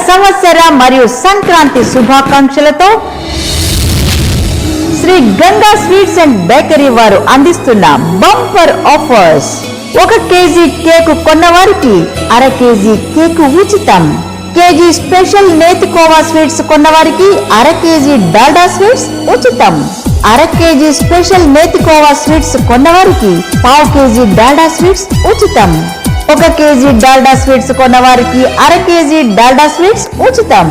సంవత్సర మరియు సంక్రాంతి శుభాకాంక్షలతో Sri Ganga sweets and bakery వారు అందిస్తున్న బంపర్ ఆఫర్స్. 1 కేజీ కేకు కొన్నవారికి అర కేజీ కేకు ఉచితం. కేజీ స్పెషల్ నేతి కోవా స్వీట్స్ కొన్నవారికి అర కేజీ డాల్డా స్వీట్స్ ఉచితం. అర కేజీ స్పెషల్ నేతి కోవా స్వీట్స్ కొన్నవారికి పావు కేజీ డాల్డా స్వీట్స్ ఉచితం. 1 కేజీ డాల్డా స్వీట్స్ కొన్నవారికి అర కేజీ డాల్డా స్వీట్స్ ఉచితం.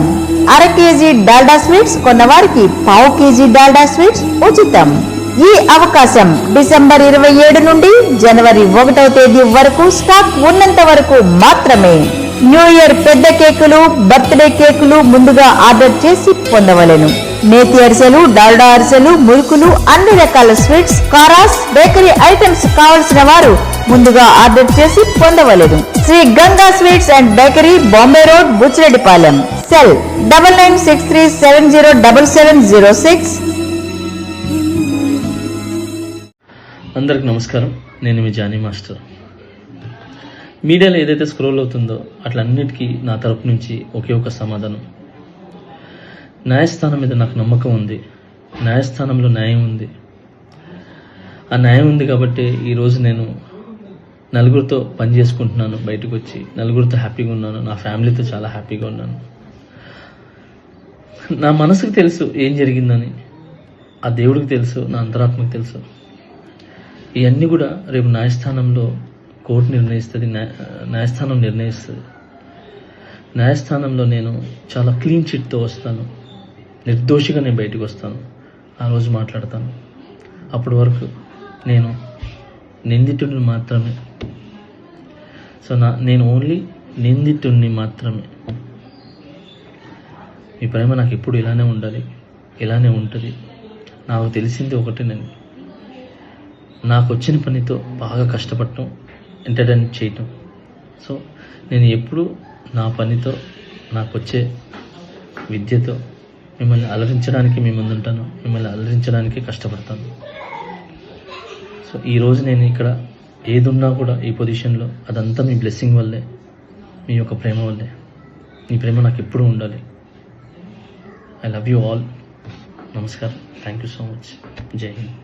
అర కేజీ డాల్డా స్వీట్స్ కొన్నవారికి పావు కేజీ డాల్డా స్వీట్స్ ఉచితం. ఈ అవకాశం డిసెంబర్ 27 నుండి జనవరి 1వ తేదీ వరకు స్టాక్ ఉన్నంత వరకు మాత్రమే. న్యూ ఇయర్ పెద్ద కేకులు, బర్త్డే కేకులు ముందుగా ఆర్డర్ చేసి పొందవలెను. నేతి అరిసెలు, డాల్డా అరిసెలు, మురుకులు, అన్ని రకాల స్వీట్స్, కారాస్, బేకరీ ఐటమ్స్ కావలసిన వారు ముందుగా ఆర్డర్ చేసి పొందవలెను. Sri Ganga sweets and bakery, Bombay road, Buchireddypalem. Cell 9963707706. అందరికి నమస్కారం. నేను మీ జానీ మాస్టర్. మీడియాలో ఏదైతే స్క్రోల్ అవుతుందో అట్లన్నిటికీ నా తరపు నుంచి ఒకే ఒక సమాధానం. న్యాయస్థానం మీద నాకు నమ్మకం ఉంది. న్యాయస్థానంలో న్యాయం ఉంది. ఆ న్యాయం ఉంది కాబట్టి ఈరోజు నేను నలుగురితో పని చేసుకుంటున్నాను. బయటకు వచ్చి నలుగురితో హ్యాపీగా ఉన్నాను. నా ఫ్యామిలీతో చాలా హ్యాపీగా ఉన్నాను. నా మనసుకు తెలుసు ఏం జరిగిందని, ఆ దేవుడికి తెలుసు, నా అంతరాత్మకు తెలుసు. ఇవన్నీ కూడా రేపు న్యాయస్థానంలో కోర్టు నిర్ణయిస్తుంది, న్యాయస్థానం నిర్ణయిస్తుంది. న్యాయస్థానంలో నేను చాలా క్లీన్ చిట్తో వస్తాను. నిర్దోషిగా నేను బయటకు వస్తాను. ఆ రోజు మాట్లాడతాను. అప్పటి వరకు నేను నిందితుడిని మాత్రమే. సో నేను ఓన్లీ నిందితుడిని మాత్రమే. మీ ప్రేమ నాకు ఎప్పుడు ఇలానే ఉండాలి, ఇలానే ఉంటుంది. నాకు తెలిసింది ఒకటేనండి, నాకు వచ్చిన పనితో బాగా కష్టపడటం, ఎంటర్టైన్ చేయటం. సో నేను ఎప్పుడు నా పనితో, నాకు వచ్చే విద్యతో మిమ్మల్ని అలరించడానికి మీ ముందుంటాను. మిమ్మల్ని అలరించడానికి కష్టపడతాను. సో ఈరోజు నేను ఇక్కడ ఏదున్నా కూడా ఈ పొజిషన్లో అదంతా మీ బ్లెస్సింగ్ వల్లే, మీ యొక్క ప్రేమ వల్లే. మీ ప్రేమ నాకు ఎప్పుడూ ఉండాలి. I love you all. నమస్కారం. Thank you so much. Jai Hind.